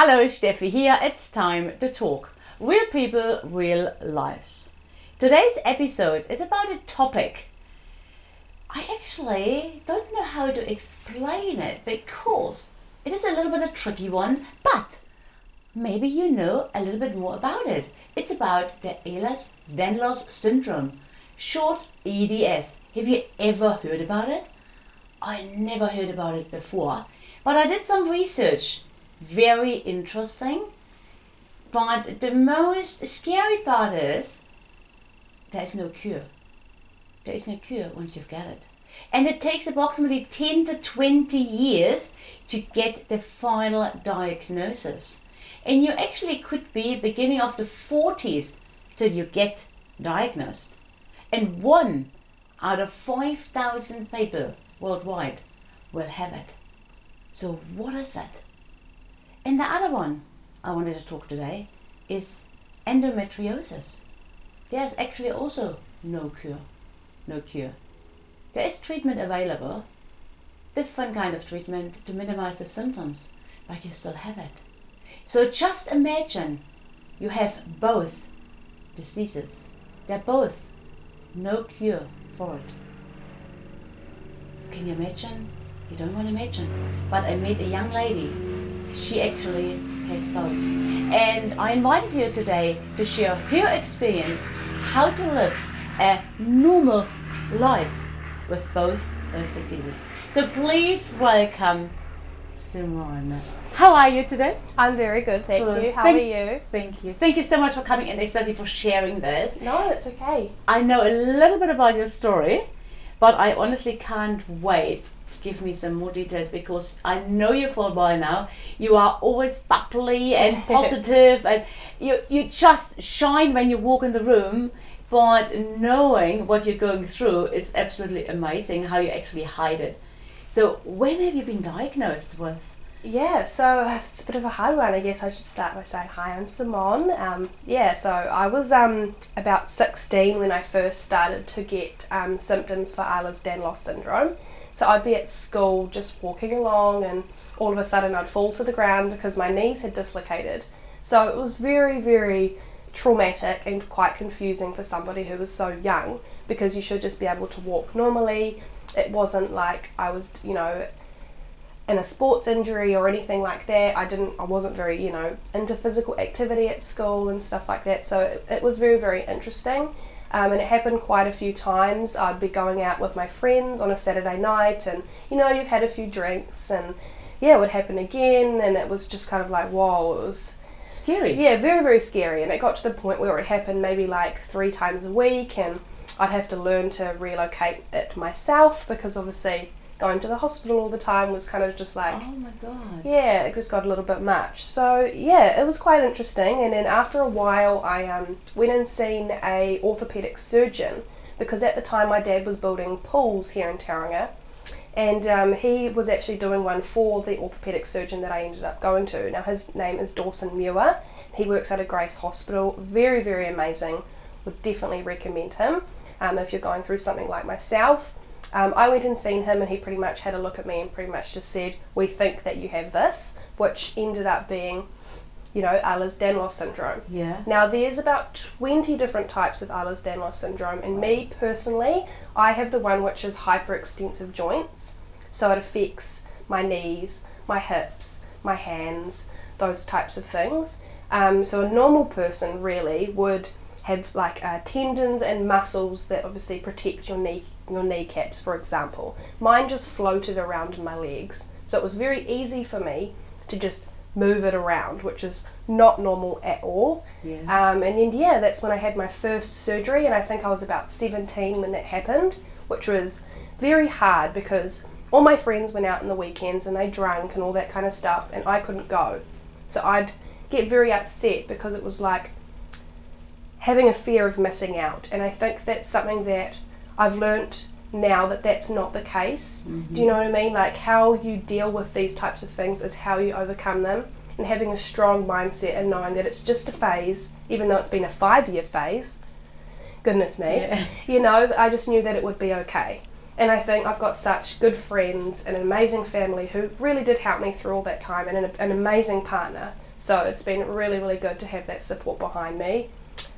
Hello, Steffi here. It's time to talk. Real people, real lives. Today's episode is about a topic. I actually don't know how to explain it because it is a little bit a tricky one, but maybe you know a little bit more about it. It's about the Ehlers Danlos Syndrome, short EDS. Have you ever heard about it? I never heard about it before, but I did some research. Very interesting, but the most scary part is there is no cure. There is no cure once you've got it. And it takes approximately 10 to 20 years to get the final diagnosis. And you actually could be beginning of the 40s till you get diagnosed. And 1 out of 5,000 people worldwide will have it. So what is it? And the other one I wanted to talk today is endometriosis. There's actually also no cure. There is treatment available, different kind of treatment to minimize the symptoms, but you still have it. So just imagine you have both diseases. They're both no cure for it. Can you imagine? You don't want to imagine. But I met a young lady. She actually has both. And I invited her today to share her experience how to live a normal life with both those diseases. So please welcome Simone. How are you today? I'm very good, thank you. How are you? Thank you. Thank you so much for coming and especially for sharing this. No, it's okay. I know a little bit about your story, but I honestly can't wait to give me some more details because I know you for a while now. You are always bubbly and positive and you just shine when you walk in the room, but knowing what you're going through is absolutely amazing how you actually hide it. So when have you been diagnosed with? Yeah, so it's a bit of a hard one. I guess I should start by saying hi, I'm Simone. So I was about 16 when I first started to get symptoms for Ehlers Danlos Syndrome. So I'd be at school just walking along and all of a sudden I'd fall to the ground because my knees had dislocated. So it was very, very traumatic and quite confusing for somebody who was so young because you should just be able to walk normally. It wasn't like I was, in a sports injury or anything like that. I wasn't very, into physical activity at school and stuff like that. So it was very, very interesting. And it happened quite a few times. I'd be going out with my friends on a Saturday night and, you've had a few drinks and it would happen again. And it was just kind of like, whoa, it was scary. Yeah, very, very scary. And it got to the point where it happened maybe like 3 times a week and I'd have to learn to relocate it myself because obviously going to the hospital all the time was kind of just like, oh my god, yeah, it just got a little bit much. So it was quite interesting. And then after a while I went and seen a orthopedic surgeon because at the time my dad was building pools here in Tauranga and he was actually doing one for the orthopedic surgeon that I ended up going to. Now his name is Dawson Muir. He works at a Grace Hospital. Very, very amazing. Would definitely recommend him if you're going through something like myself. I went and seen him and he pretty much had a look at me and pretty much just said, we think that you have this, which ended up being, Ehlers Danlos Syndrome. Yeah. Now there's about 20 different types of Ehlers Danlos Syndrome and me personally, I have the one which is hyperextensive joints. So it affects my knees, my hips, my hands, those types of things. So a normal person really would have like tendons and muscles that obviously protect your kneecaps, for example. Mine just floated around in my legs, so it was very easy for me to just move it around, which is not normal at all. And then that's when I had my first surgery, and I think I was about 17 when that happened, which was very hard because all my friends went out on the weekends and they drank and all that kind of stuff, and I couldn't go. So I'd get very upset because it was like having a fear of missing out. And I think that's something that I've learnt now that that's not the case. Mm-hmm. Do you know what I mean? Like how you deal with these types of things is how you overcome them, and having a strong mindset and knowing that it's just a phase, even though it's been a 5-year phase. Goodness me. Yeah. I just knew that it would be okay. And I think I've got such good friends and an amazing family who really did help me through all that time, and an amazing partner. So it's been really, really good to have that support behind me.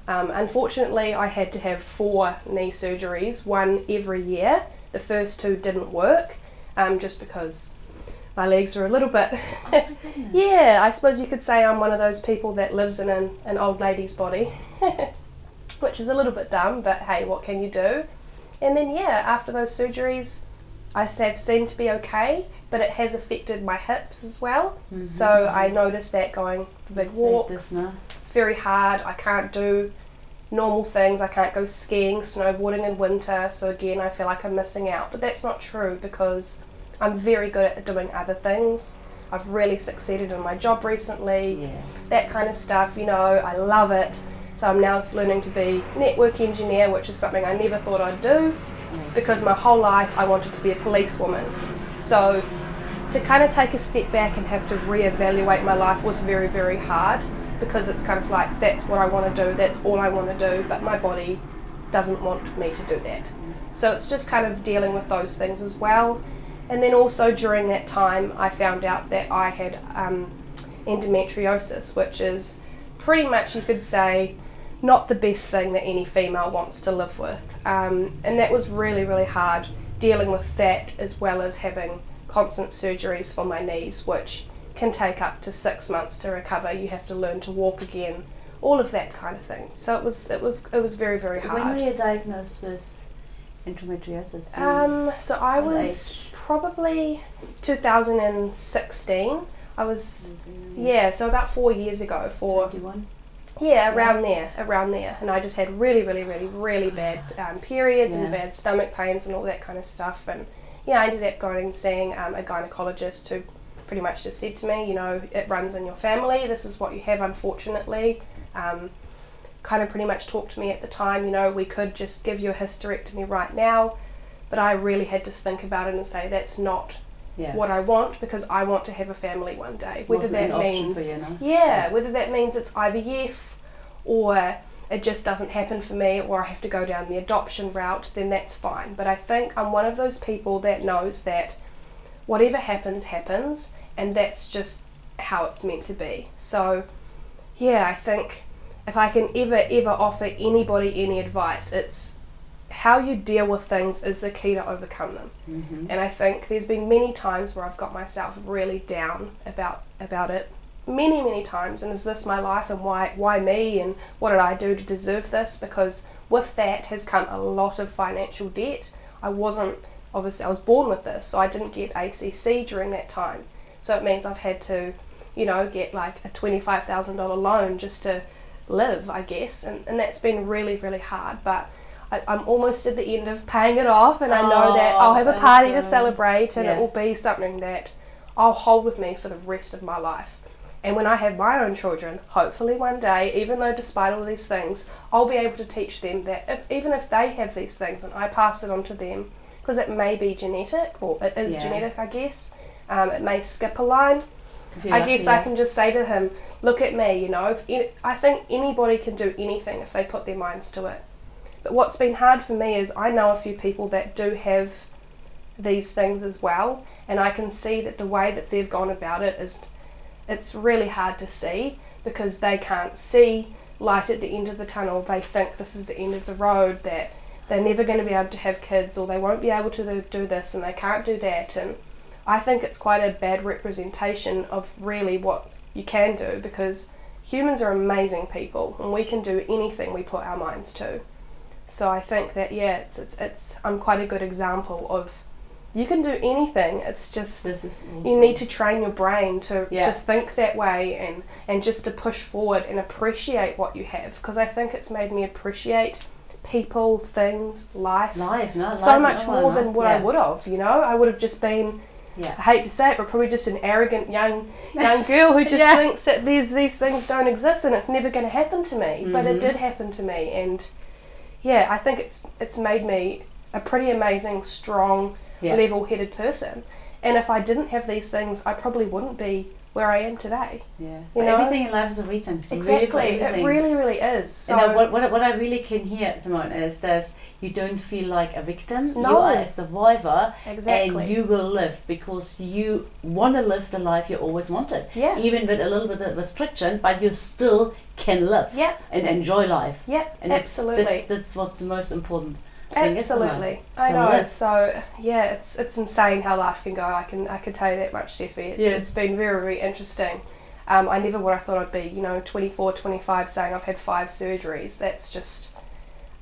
Unfortunately, I had to have 4 knee surgeries, 1 every year. The first 2 didn't work, just because my legs were a little bit... Oh my goodness. Yeah, I suppose you could say I'm one of those people that lives in an old lady's body, which is a little bit dumb, but hey, what can you do? And then, yeah, after those surgeries, I have seemed to be okay, but it has affected my hips as well. Mm-hmm. So I noticed that going for big walks. It's very hard. I can't do normal things. I can't go skiing, snowboarding in winter. So again, I feel like I'm missing out. But that's not true, because I'm very good at doing other things. I've really succeeded in my job recently. Yeah. That kind of stuff, you know, I love it. So I'm now learning to be network engineer, which is something I never thought I'd do, because my whole life I wanted to be a policewoman. So to kind of take a step back and have to reevaluate my life was very, very hard, because it's kind of like, that's what I want to do, that's all I want to do, but my body doesn't want me to do that. So it's just kind of dealing with those things as well. And then also during that time I found out that I had endometriosis, which is pretty much, you could say, not the best thing that any female wants to live with. And that was really, really hard, dealing with that, as well as having constant surgeries for my knees, which can take up to 6 months to recover. You have to learn to walk again, all of that kind of thing. So it was very, very hard. When were you diagnosed with endometriosis? So I was probably 2016. I was, so about 4 years ago. 21? Yeah, around there. And I just had really, really, really, really bad periods and bad stomach pains and all that kind of stuff. And yeah, I ended up going and seeing a gynecologist who pretty much just said to me, you know, it runs in your family. This is what you have, unfortunately. Kind of pretty much talked to me at the time, you know, we could just give you a hysterectomy right now. But I really had to think about it and say, that's not what I want, because I want to have a family one day. Whether that means, whether that means it's IVF, or it just doesn't happen for me, or I have to go down the adoption route, then that's fine. But I think I'm one of those people that knows that whatever happens, happens, and that's just how it's meant to be. So yeah, I think if I can ever offer anybody any advice, it's how you deal with things is the key to overcome them. Mm-hmm. And I think there's been many times where I've got myself really down about it, many times, and is this my life, and why me, and what did I do to deserve this? Because with that has come a lot of financial debt. I was born with this, so I didn't get ACC during that time, so it means I've had to, you know, get like a $25,000 loan just to live, I guess, and that's been really, really hard. But I'm almost at the end of paying it off, and I know that I'll have a party to celebrate, and it will be something that I'll hold with me for the rest of my life. And when I have my own children, hopefully one day, even though despite all these things, I'll be able to teach them that even if they have these things and I pass it on to them, because it may be genetic, or it is genetic, I guess, it may skip a line, I guess I can just say to him, look at me, you know, I think anybody can do anything if they put their minds to it. But what's been hard for me is I know a few people that do have these things as well, and I can see that the way that they've gone about it is, it's really hard to see, because they can't see light at the end of the tunnel. They think this is the end of the road, that they're never going to be able to have kids, or they won't be able to do this and they can't do that. And I think it's quite a bad representation of really what you can do, because humans are amazing people and we can do anything we put our minds to. So I think that I'm quite a good example of, you can do anything. It's just awesome. You need to train your brain to think that way, and just to push forward and appreciate what you have, because I think it's made me appreciate people, things, life so much more than what I would have, you know. I would have just been, I hate to say it, but probably just an arrogant young girl who just thinks that these things don't exist and it's never going to happen to me. But it did happen to me, and I think it's made me a pretty amazing, strong, level-headed person. And if I didn't have these things, I probably wouldn't be where I am today. Yeah. You know? Everything in life is a reason. Exactly. It really, really is. So, what I really can hear, Simone, is that you don't feel like a victim. No. You are a survivor. Exactly. And you will live because you want to live the life you always wanted. Yeah. Even with a little bit of restriction, but you still can live. Yeah. And enjoy life. Yeah, and absolutely. That's what's the most important. Absolutely, I know. So yeah, it's insane how life can go. I can tell you that much, Steffi. It's been very, very interesting. I never would have thought I'd be 24, 25 saying I've had 5 surgeries. That's just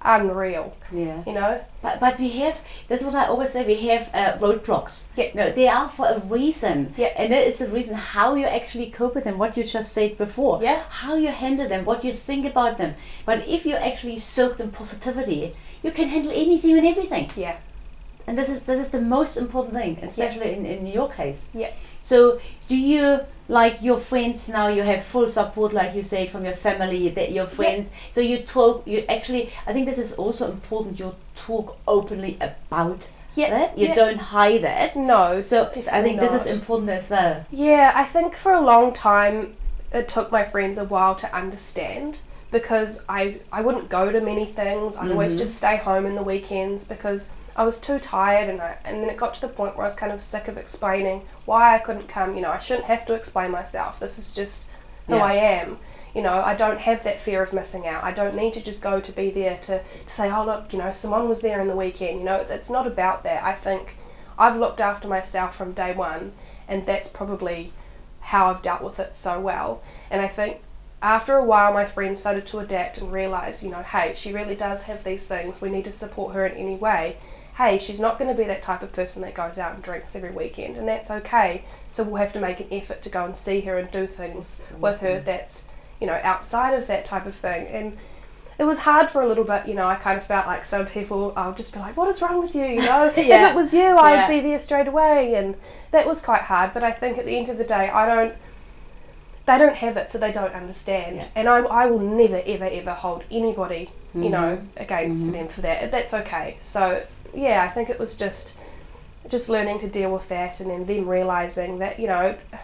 unreal. Yeah. You know. But we have, that's what I always say, we have roadblocks. Yeah. No, they are for a reason. Yeah. And that is the reason how you actually cope with them, what you just said before. Yeah. How you handle them, what you think about them. But if you actually soak in positivity, you can handle anything and everything. Yeah. And this is the most important thing, especially in your case. Yeah. So do you, like your friends now, you have full support, like you said, from your family, that your friends, so you talk, you actually, I think this is also important, you talk openly about that, you don't hide it. No, so I think this is important as well. Yeah, I think for a long time it took my friends a while to understand, because I wouldn't go to many things. I'd always just stay home in the weekends because I was too tired, and then it got to the point where I was kind of sick of explaining why I couldn't come. I shouldn't have to explain myself. This is just who I am. I don't have that fear of missing out. I don't need to just go to be there to say, oh look, Simone was there in the weekend. It's not about that. I think I've looked after myself from day one, and that's probably how I've dealt with it so well. And I think after a while my friends started to adapt and realise, hey, she really does have these things, we need to support her in any way. Hey, she's not going to be that type of person that goes out and drinks every weekend, and that's okay, so we'll have to make an effort to go and see her and do things with her that's outside of that type of thing. And it was hard for a little bit. I kind of felt like some people, I'll just be like, what is wrong with you? If it was you, I'd be there straight away, and that was quite hard. But I think at the end of the day, they don't have it, so they don't understand. And I will never, ever, ever hold anybody, against them for that. That's okay. So, yeah, I think it was just learning to deal with that, and then them realising that,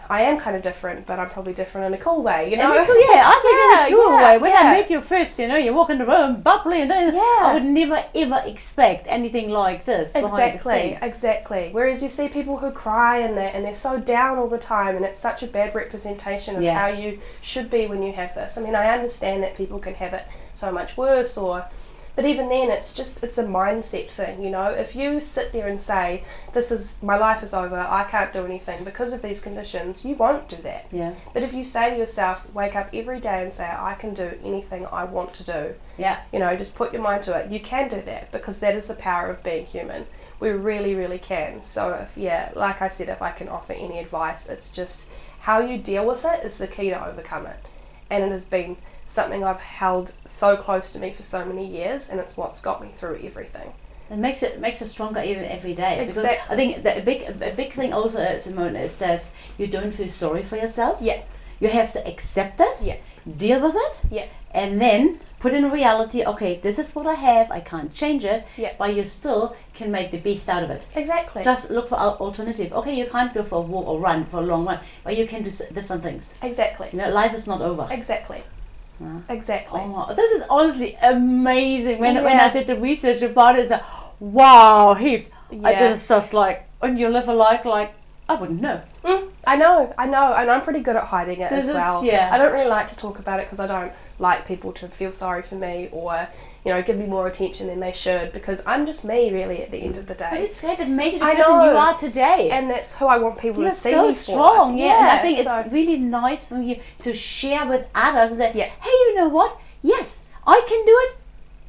I am kind of different, but I'm probably different in a cool way, I think in a cool way. When I met you first, you walk in the room, bubbly, and I would never, ever expect anything like this. Exactly. Whereas you see people who cry and they're so down all the time, and it's such a bad representation of how you should be when you have this. I mean, I understand that people can have it so much worse, but even then, it's a mindset thing, If you sit there and say, my life is over, I can't do anything because of these conditions, you won't do that. Yeah. But if you say to yourself, wake up every day and say, I can do anything I want to do. Yeah. Just put your mind to it. You can do that, because that is the power of being human. We really, really can. So, like I said, if I can offer any advice, it's just how you deal with it is the key to overcome it. And it has been something I've held so close to me for so many years, and it's what's got me through everything. It makes it stronger even every day. Exactly. Because I think that a big thing also, Simone, is that you don't feel sorry for yourself. Yeah. You have to accept it. Yeah. Deal with it. Yeah. And then put in reality, okay, this is what I have, I can't change it, but you still can make the best out of it. Exactly. Just look for alternative. Okay, you can't go for a walk or run for a long run, but you can do different things. Exactly. Life is not over. Exactly. Exactly. Oh, this is honestly amazing. When I did the research about it, it's like, wow, heaps. It's just like, when you live a life like, I wouldn't know. I know, and I'm pretty good at hiding it as well. I don't really like to talk about it because I don't like people to feel sorry for me or give me more attention than they should, because I'm just me really at the end of the day. But it's great, they've made you the person you are today. And that's who I want people to see me for. You're so strong, and I think it's really nice for you to share with others and say, hey, you know what? Yes, I can do it.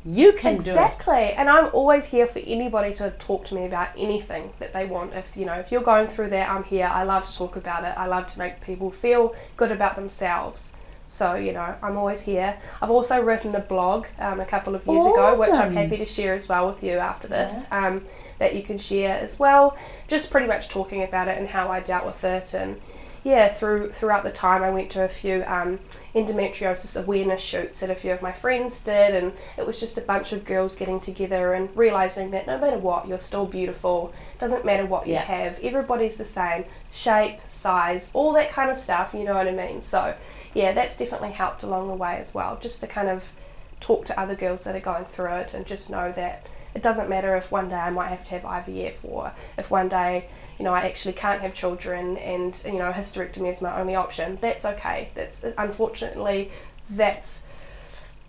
You can do it. Exactly. And I'm always here for anybody to talk to me about anything that they want. If you're going through that, I'm here. I love to talk about it. I love to make people feel good about themselves. So, I'm always here. I've also written a blog a couple of years ago, which I'm happy to share as well with you after this, that you can share as well. Just pretty much talking about it and how I dealt with it. And yeah, throughout the time I went to a few endometriosis awareness shoots that a few of my friends did, and it was just a bunch of girls getting together and realising that no matter what, you're still beautiful. Doesn't matter what you have, everybody's the same, shape, size, all that kind of stuff, you know what I mean? So yeah, that's definitely helped along the way as well, just to kind of talk to other girls that are going through it and just know that it doesn't matter if one day I might have to have IVF, or if one day, you know, I actually can't have children and, you know, hysterectomy is my only option. That's okay. That's, unfortunately, that's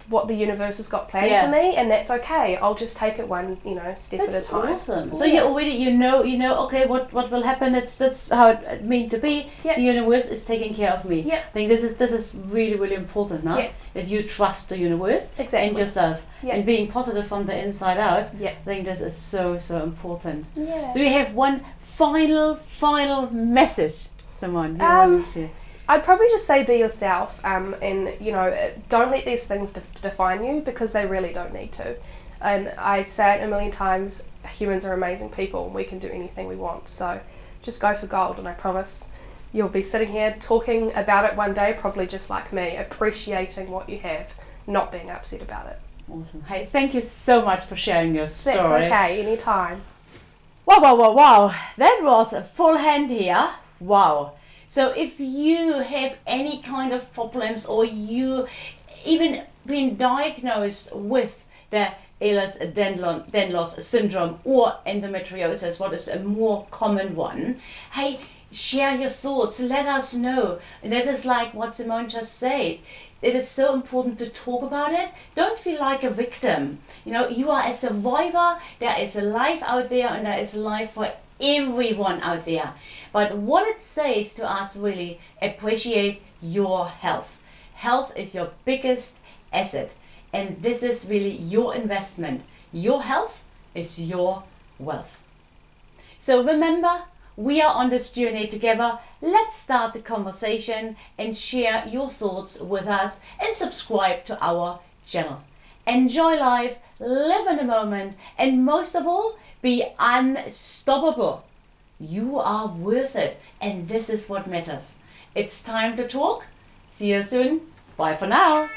what the universe has got planned for me, and that's okay. I'll just take it one, you know, step at a time. That's awesome. So you already, you know, okay, what will happen. That's how it meant to be. The universe is taking care of me. I think this is really, really important, no? That you trust the universe and yourself, and being positive from the inside out. I think this is so important. So we have one final message, Simone, you want to share? I'd probably just say be yourself, and, you know, don't let these things define you, because they really don't need to. And I say it a million times, humans are amazing people and we can do anything we want. So just go for gold, and I promise you'll be sitting here talking about it one day, probably just like me, appreciating what you have, not being upset about it. Awesome. Hey, thank you so much for sharing your story. That's okay, anytime. Wow. That was a full hand here. Wow. So if you have any kind of problems, or you even been diagnosed with the Ehlers Danlos Syndrome or endometriosis, what is a more common one, hey, share your thoughts, let us know. And this is like what Simone just said. It is so important to talk about it. Don't feel like a victim. You know, you are a survivor. There is a life out there, and there is life for everyone out there. But what it says to us, really, appreciate your health. Health is your biggest asset, and this is really your investment. Your health is your wealth. So remember, we are on this journey together. Let's start the conversation and share your thoughts with us, and subscribe to our channel. Enjoy life, live in the moment, and most of all, be unstoppable. You are worth it, and this is what matters. It's time to talk. See you soon. Bye for now.